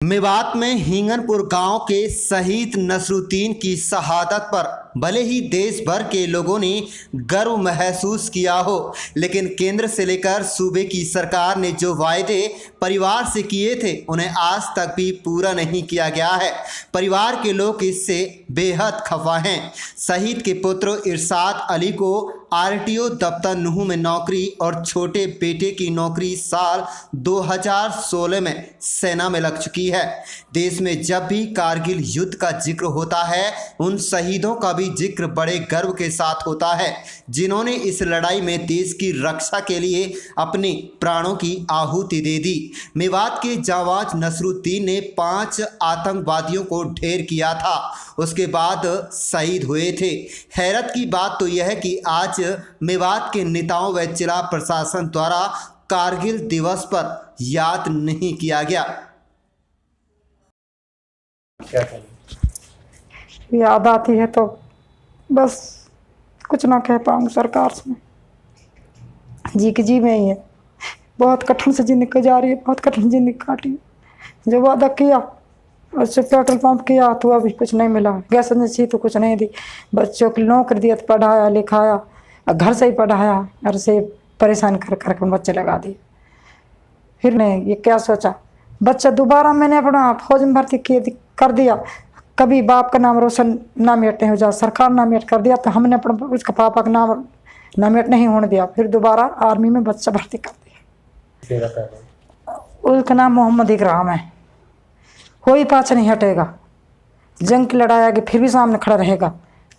मेवात में हिंगनपुर गांव के शहीद नसरुद्दीन की शहादत पर भले ही देश भर के लोगों ने गर्व महसूस किया हो, लेकिन केंद्र से लेकर सूबे की सरकार ने जो वायदे परिवार से किए थे उन्हें आज तक भी पूरा नहीं किया गया है। परिवार के लोग इससे बेहद खफा हैं। शहीद के पुत्र इरशाद अली को आरटीओ दफ्तर नूह में नौकरी और छोटे बेटे की नौकरी साल 2016 में सेना में लग चुकी है। देश में जब भी कारगिल युद्ध का जिक्र होता है, उन शहीदों का भी जिक्र बड़े गर्व के साथ होता है, जिन्होंने इस लड़ाई में देश की रक्षा के लिए अपने प्राणों की आहुति दे दी। मेवात के जाबाज नसरुद्दीन ने 5 आतंकवादियों को ढेर किया था, उसके बाद शहीद हुए थे। हैरत की बात तो यह है कि आज मेवात के नेताओं व जिला प्रशासन द्वारा कारगिल दिवस पर याद नहीं किया गया। याद आती है तो बस कुछ ना कह पाऊंगी सरकार से। जी की जी में ही है, बहुत कठिन से जिंदगी गुजारी है, बहुत कठिन जिंदगी काटी। जो वादा किया उससे पेट्रोल पंप किया तो अभी कुछ नहीं मिला, गैस एजेंसी तो कुछ नहीं दी, बच्चों की नौकरी दी तो पढ़ाया लिखाया, घर से ही पढ़ाया, घर से परेशान कर कर बच्चे लगा दिए। फिर मैं ये क्या सोचा, बच्चा दोबारा मैंने अपना फौज में भर्ती कर दिया। कभी बाप का नाम रोशन नामित नहीं हो जा, सरकार नामित कर दिया तो हमने अपना उसका पापा का नाम नामित नहीं होने दिया। फिर दोबारा आर्मी में बच्चा भर्ती कर दिया। उसका नाम मोहम्मद इकराम है। कोई पाछे नहीं हटेगा, जंग की लड़ाई आगे फिर भी सामने खड़ा रहेगा,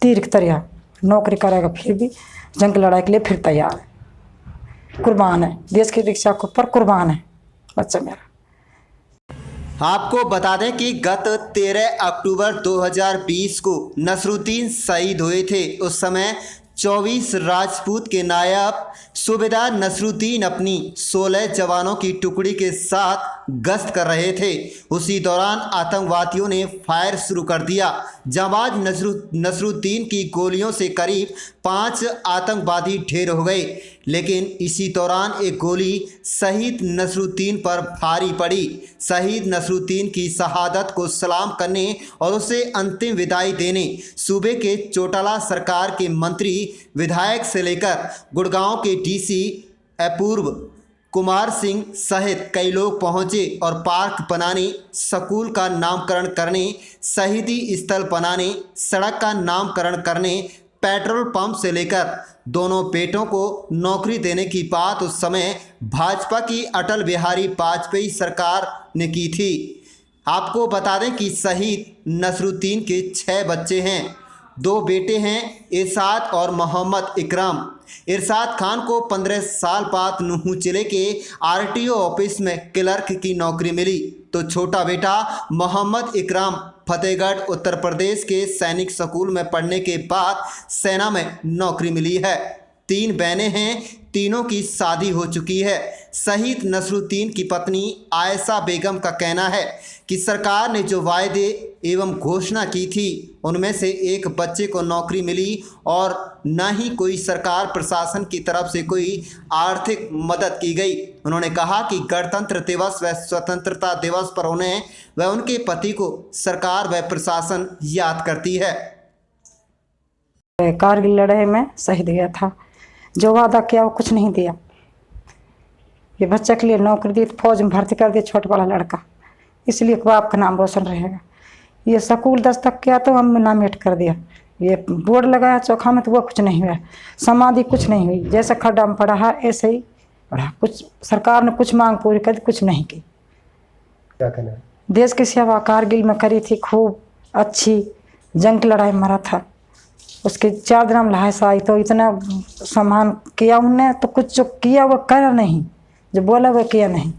तीर की तरह नौकरी करेगा, फिर भी जंग की लड़ाई के लिए फिर तैयार है, कुर्बान है, देश की रक्षा के ऊपर कुर्बान है बच्चा मेरा। आपको बता दें कि गत 13 अक्टूबर 2020 को नसरुद्दीन शहीद हुए थे। उस समय 24 राजपूत के नायब सूबेदार नसरुद्दीन अपनी 16 जवानों की टुकड़ी के साथ गश्त कर रहे थे। उसी दौरान आतंकवादियों ने फायर शुरू कर दिया। जाबाज नसरुद्दीन की गोलियों से करीब 5 आतंकवादी ढेर हो गए, लेकिन इसी दौरान एक गोली शहीद नसरुद्दीन पर भारी पड़ी। शहीद नसरुद्दीन की शहादत को सलाम करने और उसे अंतिम विदाई देने सूबे के चौटाला सरकार के मंत्री, विधायक से लेकर गुड़गांव के डीसी अपूर्व कुमार सिंह सहित कई लोग पहुंचे और पार्क बनाने, स्कूल का नामकरण करने, शहीदी स्थल बनाने, सड़क का नामकरण करने, पेट्रोल पंप से लेकर दोनों बेटों को नौकरी देने की बात उस समय भाजपा की अटल बिहारी वाजपेयी सरकार ने की थी। आपको बता दें कि शहीद नसरुद्दीन के 6 बच्चे हैं, 2 बेटे हैं, इरशाद और मोहम्मद इकराम। इरशाद खान को 15 साल बाद नूह जिले के आरटीओ ऑफिस में क्लर्क की नौकरी मिली, तो छोटा बेटा मोहम्मद इकराम फतेहगढ़ उत्तर प्रदेश के सैनिक स्कूल में पढ़ने के बाद सेना में नौकरी मिली है। 3 बहनें हैं, तीनों की शादी हो चुकी है। शहीद नसरुद्दीन की पत्नी आयशा बेगम का कहना है कि सरकार ने जो वायदे एवं घोषणा की थी उनमें से एक बच्चे को नौकरी मिली और न ही कोई सरकार प्रशासन की तरफ से कोई आर्थिक मदद की गई। उन्होंने कहा कि गणतंत्र दिवस व स्वतंत्रता दिवस पर उन्हें व उनके पति को सरकार व प्रशासन याद करती है। कारगिल लड़ाई में शहीद गया था, जो वादा किया वो कुछ नहीं दिया। ये बच्चे के लिए नौकरी दी, फौज में भर्ती कर दिया, छोटा वाला लड़का, इसलिए बाप का नाम रोशन रहेगा। ये स्कूल 10 तक किया तो हम नामित कर दिया। ये बोर्ड लगाया चौखा में तो वो कुछ नहीं हुआ, समाधि कुछ नहीं हुई, जैसे खड्डा में पढ़ा है ऐसे ही पढ़ा। कुछ सरकार ने कुछ मांग पूरी कर दी, कुछ नहीं की। क्या कहना है? देश की सेवा कारगिल में करी थी, खूब अच्छी जंग की लड़ाई में मरा था। उसके 4 दिन में लाश आई तो इतना सम्मान किया उनने, तो कुछ जो किया वो करा नहीं, जो बोला वो किया नहीं।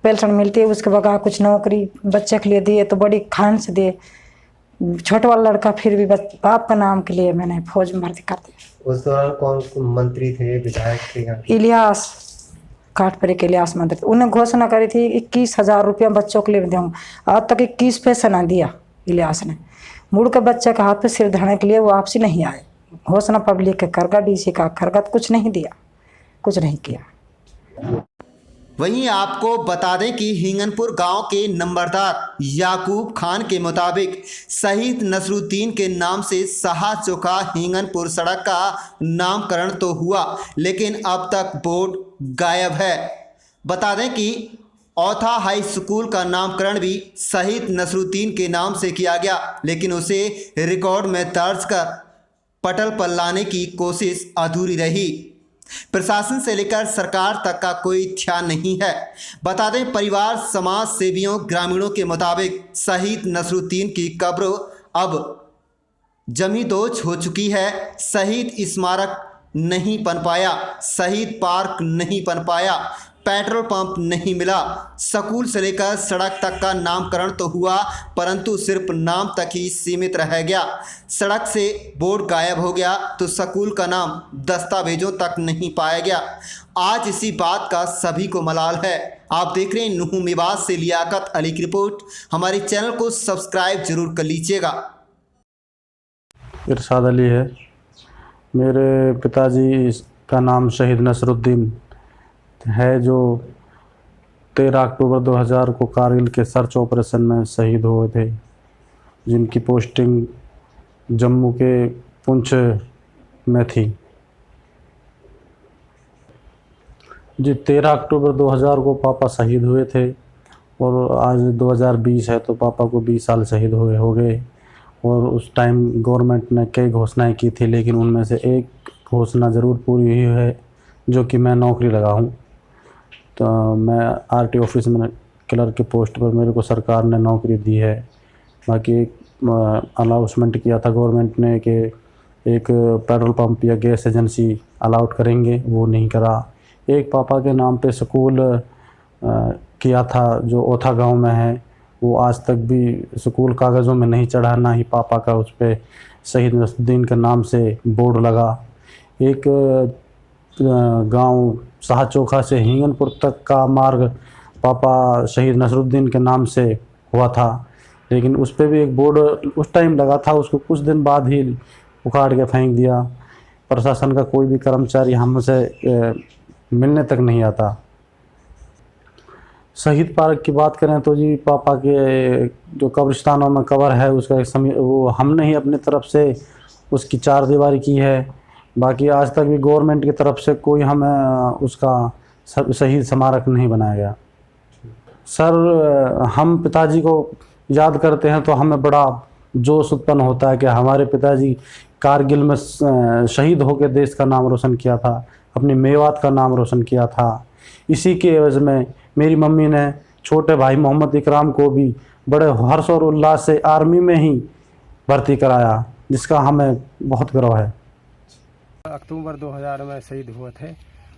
पेंशन मिलती है उसके बगैर, कुछ नौकरी बच्चे के लिए दिए तो बड़ी खान से दिए। छोटा वाला लड़का फिर भी बाप का नाम के लिए मैंने फौज में भर्ती कर दिया। उस दौरान कौन मंत्री थे, विधायक थे? इलियास काटपरे के इलियास मंत्री, उन्हें घोषणा करी थी 21,000 रुपया बच्चों के लिए दूँगा। आज तक 21 पैसा ना दिया इलियास ने। मुड़ के बच्चे का हाथ पे सिर धरने के लिए वो वापसी नहीं आए। घोषणा पब्लिक के करगा, डीसी का करगा, कुछ नहीं दिया, कुछ नहीं किया। वहीं आपको बता दें कि हिंगनपुर गांव के नंबरदार याकूब खान के मुताबिक शहीद नसरुद्दीन के नाम से शाह चौका हिंगनपुर सड़क का नामकरण तो हुआ, लेकिन अब तक बोर्ड गायब है। बता दें कि औथा हाई स्कूल का नामकरण भी शहीद नसरुद्दीन के नाम से किया गया, लेकिन उसे रिकॉर्ड में दर्ज कर पटल पर लाने की कोशिश अधूरी रही। प्रशासन से लेकर सरकार तक का कोई ध्यान नहीं है। बता दें, परिवार, समाज सेवियों, ग्रामीणों के मुताबिक शहीद नसरुद्दीन की कब्र अब जमींदोज हो चुकी है। शहीद स्मारक नहीं बन पाया, शहीद पार्क नहीं बन पाया, पेट्रोल पंप नहीं मिला, स्कूल से लेकर सड़क तक का नामकरण तो हुआ, परंतु सिर्फ नाम तक ही सीमित रह गया। सड़क से बोर्ड गायब हो गया तो स्कूल का नाम दस्तावेजों तक नहीं पाया गया। आज इसी बात का सभी को मलाल है। आप देख रहे हैं नुहू मेवात से लियाकत अली की रिपोर्ट। हमारे चैनल को सब्सक्राइब जरूर कर लीजिएगा। इरशाद अली है। मेरे पिताजी का नाम शहीद नसरुद्दीन है, जो 13 अक्टूबर 2000 को कारगिल के सर्च ऑपरेशन में शहीद हुए थे, जिनकी पोस्टिंग जम्मू के पुंछ में थी। जी 13 अक्टूबर 2000 को पापा शहीद हुए थे और आज 2020 है तो पापा को 20 साल शहीद हुए हो गए। और उस टाइम गवर्नमेंट ने कई घोषणाएं की थी, लेकिन उनमें से एक घोषणा ज़रूर पूरी हुई है, जो कि मैं नौकरी लगा हूँ। तो मैं आरटी ऑफिस में क्लर्क के पोस्ट पर मेरे को सरकार ने नौकरी दी है। बाकी एक अनाउंसमेंट किया था गवर्नमेंट ने कि एक पेट्रोल पंप या गैस एजेंसी अलाउट करेंगे, वो नहीं करा। एक पापा के नाम पे स्कूल किया था जो औथा गांव में है, वो आज तक भी स्कूल कागज़ों में नहीं चढ़ा, ना ही पापा का उस पर शहीद नसरुद्दीन के नाम से बोर्ड लगा। एक गांव शाह चौका से हिंगनपुर तक का मार्ग पापा शहीद नसरुद्दीन के नाम से हुआ था, लेकिन उस पर भी एक बोर्ड उस टाइम लगा था, उसको कुछ दिन बाद ही उखाड़ के फेंक दिया। प्रशासन का कोई भी कर्मचारी हमसे मिलने तक नहीं आता। शहीद पार्क की बात करें तो जी पापा के जो कब्रिस्तानों में कब्र है उसका एक वो हमने ही अपनी तरफ से उसकी 4 दीवारी की है। बाकी आज तक भी गवर्नमेंट की तरफ से कोई हमें उसका शहीद स्मारक नहीं बनाया गया। सर, हम पिताजी को याद करते हैं तो हमें बड़ा जोश उत्पन्न होता है कि हमारे पिताजी कारगिल में शहीद होकर देश का नाम रोशन किया था, अपनी मेवात का नाम रोशन किया था। इसी के एवज में मेरी मम्मी ने छोटे भाई मोहम्मद इकराम को भी बड़े हर्ष और उल्लास से आर्मी में ही भर्ती कराया, जिसका हमें बहुत गर्व है। अक्टूबर 2000 में शहीद हुए थे,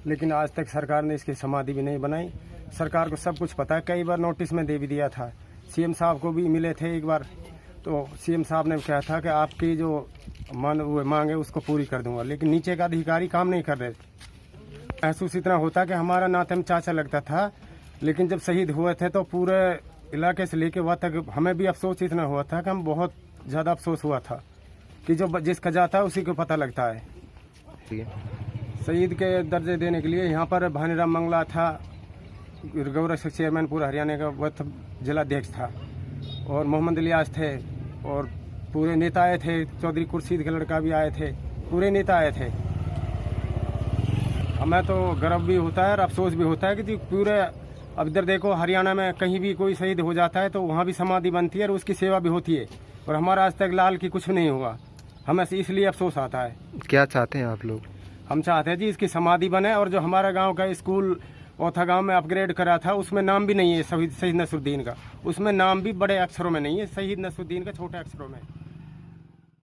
लेकिन आज तक सरकार ने इसकी समाधि भी नहीं बनाई। सरकार को सब कुछ पता है, कई बार नोटिस में दे भी दिया था। सीएम साहब को भी मिले थे एक बार, तो सीएम साहब ने कहा था कि आपकी जो मांग है उसको पूरी कर दूंगा, लेकिन नीचे का अधिकारी काम नहीं कर रहे। महसूस इतना होता कि हमारा नाते में चाचा लगता था, लेकिन जब शहीद हुए थे तो पूरे इलाके से लेके वहाँ तक हमें भी अफसोस इतना हुआ था कि हम बहुत ज़्यादा अफसोस हुआ था कि जो जिसका जाता है उसी को पता लगता है। शहीद के दर्जे देने के लिए यहाँ पर भानीराम मंगला था, गौरव चेयरमैन पूरा हरियाणा का, वह जिलाध्यक्ष था, और मोहम्मद इलियास थे, और पूरे नेता आए थे। चौधरी खुर्शीद का लड़का भी आए थे, पूरे नेता आए थे। हमें तो गर्व भी होता है और अफसोस भी होता है कि पूरे, अब इधर देखो हरियाणा में कहीं भी कोई शहीद हो जाता है तो वहाँ भी समाधि बनती है और उसकी सेवा भी होती है, और हमारा आज तक लाल की कुछ नहीं हुआ। हमें इसलिए अफसोस आता है। क्या चाहते हैं आप लोग? हम चाहते हैं जी इसकी समाधि बने, और जो हमारा गांव का स्कूल औथा गांव में अपग्रेड करा था उसमें नाम भी नहीं है शहीद नसरुद्दीन का, उसमें नाम भी बड़े अक्षरों में नहीं है, शहीद नसरुद्दीन का छोटे अक्षरों में।